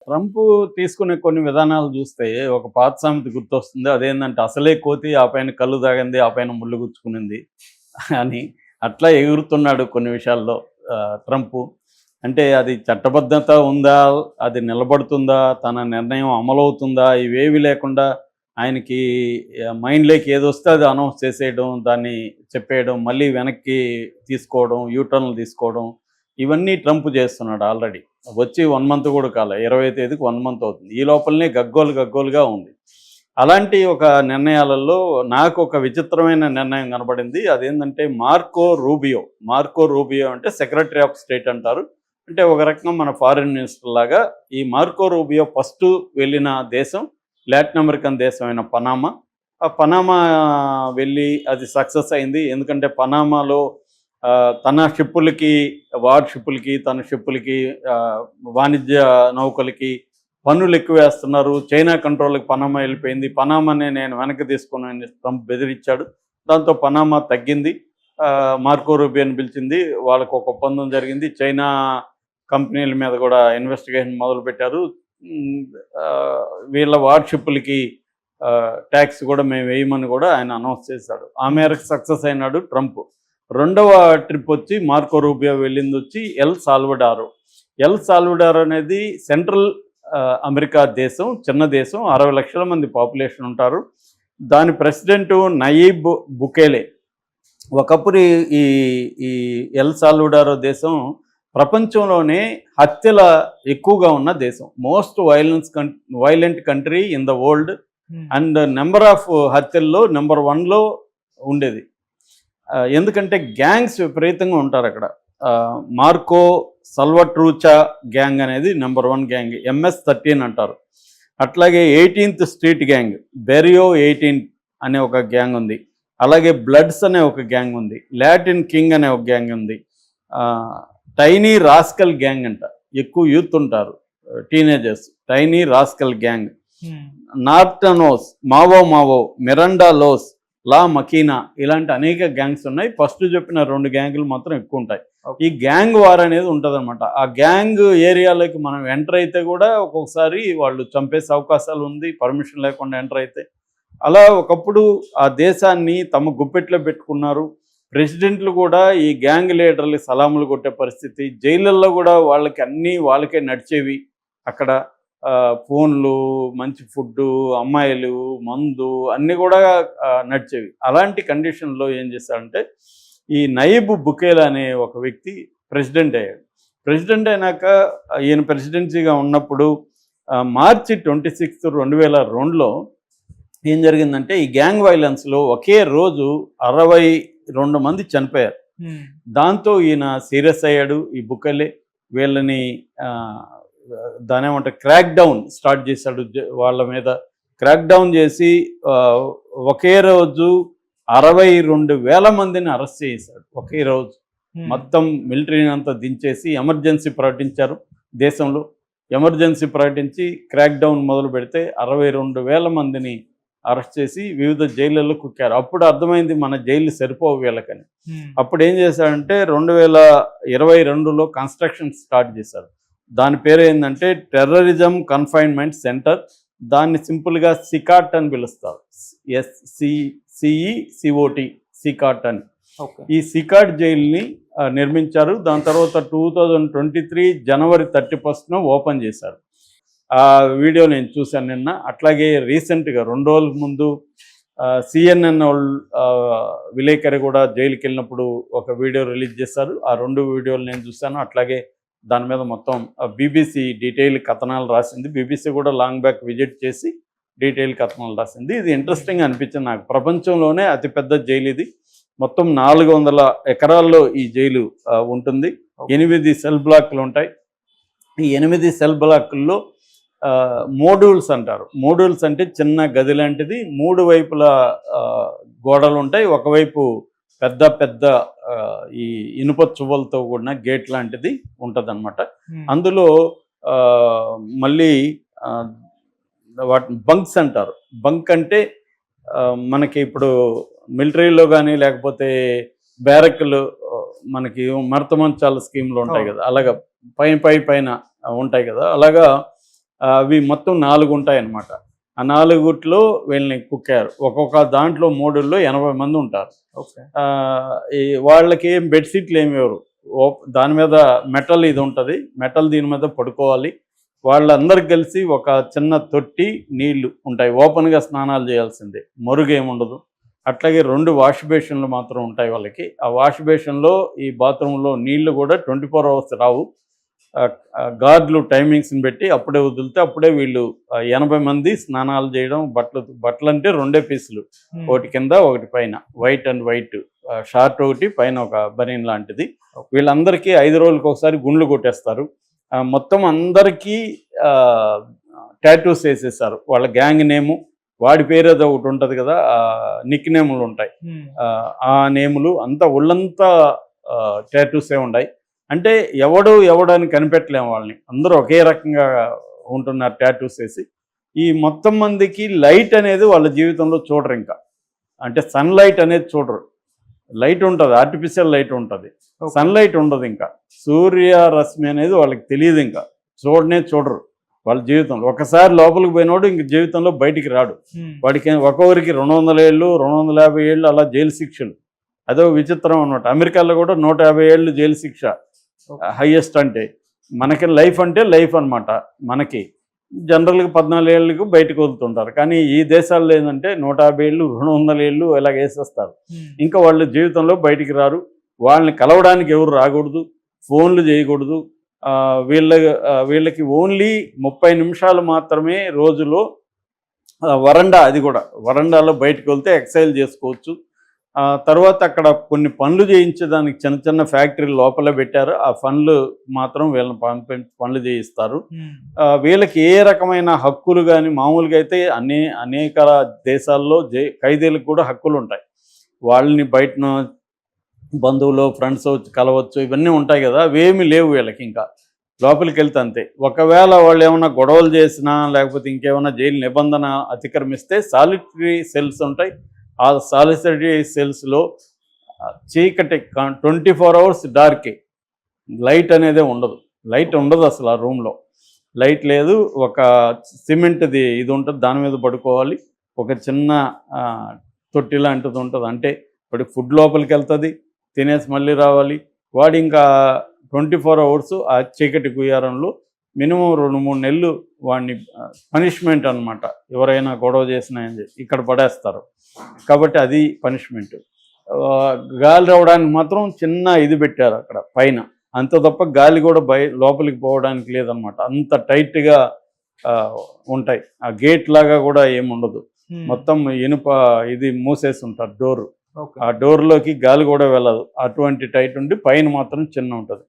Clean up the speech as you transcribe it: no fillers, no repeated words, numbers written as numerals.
Trump తీసుకునే కొన్ని విధానాలు చూస్తే ఒక పాత సామెత గుర్తొస్తుంది. అదేంటంటే అసలే కోతి ఆ పైన కళ్ళు తాగింది, ఆ పైన ముళ్ళు గుచ్చుకునింది అని అట్లా ఎగురుతున్నాడు కొన్ని విషయాల్లో ట్రంపు. అంటే అది చట్టబద్ధత ఉందా? అది నిలబడుతుందా? తన నిర్ణయం అమలవుతుందా? ఇవేవి లేకుండా ఆయనకి మైండ్‌లోకి ఏదొస్తే అది అనౌన్స్ చేసేయడం, దాన్ని చెప్పేయడం, మళ్ళీ వెనక్కి తీసుకోవడం, యూటర్న్‌లు తీసుకోవడం ఇవన్నీ ట్రంప్ చేస్తున్నాడు ఆల్రెడీ. వచ్చి 1 మంత్ కూడా కాలే. 20వ తేదీకి 1 మంత్ అవుతుంది. ఈ లోపలనే గగ్గోలుగా ఉంది. అలాంటి ఒక నిర్ణయాలలో నాకు ఒక విచిత్రమైన నిర్ణయం కనపడింది. అదేంటంటే మార్కో రూబియో అంటే సెక్రటరీ ఆఫ్ స్టేట్ అంటారు. అంటే ఒక రకంగా మన ఫారిన్ మినిస్టర్ లాగా. ఈ మార్కో రూబియో ఫస్ట్ వెళ్ళిన దేశం లాటిన్ అమెరికన్ దేశమైన పనామా. ఆ పనామా వెళ్ళి అది సక్సెస్ అయింది. ఎందుకంటే పనామాలో తన షిప్పులకి, వార్ షిప్పులకి, తన షిప్పులకి, వాణిజ్య నౌకలకి పన్నులు ఎక్కువ వేస్తున్నారు. చైనా కంట్రోల్కి పనామా వెళ్ళిపోయింది. పనామానే నేను వెనక్కి తీసుకుని ట్రంప్ బెదిరించాడు. దాంతో పనామా తగ్గింది. మార్కో రూబియోని పిలిచింది. వాళ్ళకు ఒక ఒప్పందం జరిగింది. చైనా కంపెనీల మీద కూడా ఇన్వెస్టిగేషన్ మొదలుపెట్టారు. వీళ్ళ వార్ షిప్పులకి ట్యాక్స్ కూడా మేము వేయమని కూడా ఆయన అనౌన్స్ చేశాడు. ఆ మేరకు సక్సెస్ అయినాడు ట్రంప్. రెండవ ట్రిప్ వచ్చి మార్కో రూబియో వెళ్ళింది వచ్చి ఎల్ సాల్వడారో అనేది సెంట్రల్ అమెరికా దేశం, చిన్న దేశం, 60 లక్షల మంది పాపులేషన్ ఉంటారు. దాని ప్రెసిడెంటు నయీబ్ బుకేలే. ఒకప్పుడు ఈ ఈ ఎల్ సాల్వడారో దేశం ప్రపంచంలోనే హత్యల ఎక్కువగా ఉన్న దేశం, most violent country in the world. And number of హత్యల్లో నెంబర్ 1లో ఉండేది. ఎందుకంటే గ్యాంగ్స్ విపరీతంగా ఉంటారు అక్కడ. మార్కో సల్వట్రూచా గ్యాంగ్ అనేది నెంబర్ 1 గ్యాంగ్, MS-13 అంటారు. అట్లాగే 18th స్ట్రీట్ గ్యాంగ్, బెరియో 18 అనే ఒక గ్యాంగ్ ఉంది. అలాగే బ్లడ్స్ అనే ఒక గ్యాంగ్ ఉంది. లాటిన్ కింగ్ అనే ఒక గ్యాంగ్ ఉంది. టైనీ రాస్కల్ గ్యాంగ్ అంట, ఎక్కువ యూత్ ఉంటారు, teenagers. Tiny rascal gang, Nortenos, Mao, Miranda Los, La Maquina, ఇలాంటి అనేక గ్యాంగ్స్ ఉన్నాయి. ఫస్ట్ చెప్పిన 2 గ్యాంగులు మాత్రం ఎక్కువ ఉంటాయి. ఈ గ్యాంగ్ వార్ అనేది ఉంటుంది అనమాట. ఆ గ్యాంగ్ ఏరియాలోకి మనం ఎంటర్ అయితే కూడా ఒక్కొక్కసారి వాళ్ళు చంపేసే అవకాశాలు ఉంది, పర్మిషన్ లేకుండా ఎంటర్ అయితే. అలా ఒకప్పుడు ఆ దేశాన్ని తమ గుప్పెట్లో పెట్టుకున్నారు. ప్రెసిడెంట్లు కూడా ఈ గ్యాంగ్ లీడర్లకి సలాములు కొట్టే పరిస్థితి. జైళ్ళల్లో కూడా వాళ్ళకే నడిచేవి అక్కడ. ఫోన్లు, మంచి ఫుడ్డు, అమ్మాయిలు, మందు అన్నీ కూడా నడిచేవి. అలాంటి కండిషన్లో ఏం చేశాడంటే ఈ నయీబ్ బుకేలా అనే ఒక వ్యక్తి ప్రెసిడెంట్ అయ్యాడు. ప్రెసిడెంట్ అయినాక ఈయన ప్రెసిడెన్సీగా ఉన్నప్పుడు మార్చి 26, 2002లో ఏం జరిగిందంటే ఈ గ్యాంగ్ వైలెన్స్లో ఒకే రోజు 62 మంది చనిపోయారు. దాంతో ఈయన సీరియస్ అయ్యాడు. ఈ బుకేలే వీళ్ళని దాని ఏమంటారు క్రాక్ డౌన్ స్టార్ట్ చేశాడు. వాళ్ళ మీద క్రాక్ డౌన్ చేసి ఒకే రోజు 62,000 మందిని అరెస్ట్ చేశాడు. ఒకే రోజు మొత్తం మిలిటరీని అంతా దించేసి ఎమర్జెన్సీ ప్రకటించారు దేశంలో. ఎమర్జెన్సీ ప్రకటించి క్రాక్ డౌన్ మొదలు పెడితే 62,000 మందిని అరెస్ట్ చేసి వివిధ జైళ్ళల్లో కుక్కారు. అప్పుడు అర్థమైంది మన జైళ్ళు సరిపోవు వీళ్ళకని. అప్పుడు ఏం చేశాడంటే 2022లో కన్స్ట్రక్షన్ స్టార్ట్ చేశారు. దాని పేరు ఏంటంటే టెర్రరిజం కన్ఫైన్మెంట్ సెంటర్. దాన్ని సింపుల్గా సికాట్ అని పిలుస్తారు. SCECOT, సికాట్ అని. ఈ సికాట్ జైలుని నిర్మించారు. దాని తర్వాత 2023 జనవరి 31న ఓపెన్ చేశారు. ఆ వీడియో నేను చూశాను నిన్న. అట్లాగే రీసెంట్గా 2 రోజుల ముందు CNN విలేకరి కూడా జైలుకి వెళ్ళినప్పుడు ఒక వీడియో రిలీజ్ చేశారు. ఆ 2 వీడియోలు నేను చూశాను. అట్లాగే దాని మీద మొత్తం BBC డీటెయిల్ కథనాలు రాసింది. BBC కూడా లాంగ్ బ్యాక్ విజిట్ చేసి డీటెయిల్ కథనాలు రాసింది. ఇది ఇంట్రెస్టింగ్ అనిపించింది నాకు. ప్రపంచంలోనే అతిపెద్ద జైలు ఇది. మొత్తం 400 ఎకరాల్లో ఈ జైలు ఉంటుంది. 8 సెల్ బ్లాక్లు ఉంటాయి. ఈ 8 సెల్ బ్లాకుల్లో మోడ్యూల్స్ అంటారు. మోడ్యూల్స్ అంటే చిన్న గది లాంటిది. 3 వైపుల గోడలు ఉంటాయి. ఒకవైపు పెద్ద ఈ ఇనుప చువ్వలతో కూడిన గేట్ లాంటిది ఉంటుందన్నమాట. అందులో మళ్ళీ వాటిని బంక్స్ అంటారు. బంక్ అంటే మనకి ఇప్పుడు మిలిటరీలో కానీ లేకపోతే బ్యారక్లు మనకి మడత మంచాల స్కీమ్లు ఉంటాయి కదా, అలాగా పైన ఉంటాయి కదా, అలాగా అవి మొత్తం 4 ఉంటాయన్నమాట. ఆ 4 వీళ్ళని కుక్కారు. ఒక్కొక్క దాంట్లో 3లో 80 మంది ఉంటారు. ఓకే. ఈ వాళ్ళకి ఏం బెడ్‌షీట్లు ఏమి ఇవ్వరు. దాని మీద మెటల్ ఇది ఉంటది. మెటల్ దీని మీద పడుకోవాలి. వాళ్ళందరూ కలిసి ఒక చిన్న తొట్టి, నీళ్లు ఉంటాయి. ఓపెన్‌గా స్నానాలు చేయాల్సిందే. మరుగేముండదు. అట్లాగే 2 వాష్ బేసిన్‌లు మాత్రం ఉంటాయి వాళ్ళకి. ఆ వాష్ బేసిన్‌లో ఈ బాత్రూమ్‌లో నీళ్లు కూడా 24 అవర్స్ రావు. గార్డులు టైమింగ్స్‌ని బట్టి అప్పుడే వదిలితే అప్పుడే వీళ్ళు 80 మంది స్నానాలు చేయడం, బట్టలంటే 2 పీసులు. ఒకటి కింద, ఒకటి పైన. White and white. షార్ట్ ఒకటి, పైన ఒక బనీన్ లాంటిది. వీళ్ళందరికీ 5 రోజులకు ఒకసారి గుండ్లు కొట్టేస్తారు. మొత్తం అందరికీ టాటూస్ వేసేసారు. వాళ్ళ గ్యాంగ్ నేము, వాడి పేరు ఏదో ఒకటి ఉంటుంది కదా, నిక్ నేములు ఉంటాయి. ఆ నేములు అంతా ఒళ్ళంతా టాటూసే ఉన్నాయి. అంటే ఎవడని కనిపెట్టలేము వాళ్ళని. అందరూ ఒకే రకంగా ఉంటున్నారు టాటూస్ వేసి. ఈ మొత్తం మందికి లైట్ అనేది వాళ్ళ జీవితంలో చూడరు ఇంకా. అంటే సన్లైట్ అనేది చూడరు. లైట్ ఉంటుంది, ఆర్టిఫిషియల్ లైట్ ఉంటుంది, సన్లైట్ ఉండదు. ఇంకా సూర్యరశ్మి అనేది వాళ్ళకి తెలియదు. ఇంకా చూడరు వాళ్ళ జీవితంలో. ఒకసారి లోపలికి పోయినోడు ఇంక జీవితంలో బయటికి రాడు. వాడికి ఒక్కొక్కరికి 200 ఏళ్ళు, 250 ఏళ్ళు అలా జైలు శిక్షలు. అదో విచిత్రం అనమాట. అమెరికాలో కూడా 150 ఏళ్ళు జైలు శిక్ష హైయెస్ట్. అంటే మనకి లైఫ్ అంటే లైఫ్ అనమాట. మనకి జనరల్గా 14 ఏళ్ళకు బయటకు వదులుతుంటారు. కానీ ఈ దేశాల్లో ఏంటంటే 150 ఏళ్ళు, 200 ఏళ్ళు ఇలా వేసేస్తారు. ఇంకా వాళ్ళ జీవితంలో బయటికి రారు. వాళ్ళని కలవడానికి ఎవరు రాకూడదు, ఫోన్లు చేయకూడదు. వీళ్ళకి ఓన్లీ 30 నిమిషాలు మాత్రమే రోజులో వరండా. అది కూడా వరండాలో బయటకు వెళ్తే ఎక్సర్సైజ్ చేసుకోవచ్చు. తర్వాత అక్కడ కొన్ని పనులు చేయించడానికి చిన్న చిన్న ఫ్యాక్టరీలు లోపల పెట్టారు. ఆ పనులు మాత్రం వీళ్ళని పనులు చేయిస్తారు. వీళ్ళకి ఏ రకమైన హక్కులు కానీ, మామూలుగా అయితే అనేక దేశాల్లో ఖైదీలకు కూడా హక్కులు ఉంటాయి. వాళ్ళని బయటను బంధువులు, ఫ్రెండ్స్ వచ్చి కలవచ్చు, ఇవన్నీ ఉంటాయి కదా. అవేమీ లేవు వీళ్ళకి. ఇంకా లోపలికి వెళ్తే అంతే. ఒకవేళ వాళ్ళు ఏమైనా గొడవలు చేసినా, లేకపోతే ఇంకేమైనా జైలు నిబంధన అతిక్రమిస్తే సాలిటరీ సెల్స్ ఉంటాయి. ఆ సాలిటరీ సెల్స్లో చీకటి, 24 అవర్స్ డార్కే. లైట్ అనేదే ఉండదు. లైట్ ఉండదు అసలు. ఆ రూమ్లో లైట్ లేదు. ఒక సిమెంట్ది ఇది ఉంటుంది, దాని మీద పడుకోవాలి. ఒక చిన్న తొట్టి లాంటిది ఉంటుంది. అంటే వాడి ఫుడ్ లోపలికి వెళ్తుంది, తినేసి మళ్ళీ రావాలి. వాడు ఇంకా 24 అవర్స్ ఆ చీకటి గుయ్యారంలో మినిమం 2-3 నెలలు వాడిని పనిష్మెంట్ అనమాట. ఎవరైనా గొడవ చేసినా ఇక్కడ పడేస్తారు. కాబట్టి అది పనిష్మెంట్. గాలి రావడానికి మాత్రం చిన్న ఇది పెట్టారు అక్కడ పైన, అంత తప్ప గాలి కూడా లోపలికి పోవడానికి లేదనమాట. అంత టైట్గా ఉంటాయి. ఆ గేట్ లాగా కూడా ఏముండదు. మొత్తం ఇనుప ఇది మూసేసి ఉంటారు డోరు. ఆ డోర్లోకి గాలి కూడా వెళ్ళదు. అటువంటి టైట్ ఉండి పైన మాత్రం చిన్న ఉంటుంది.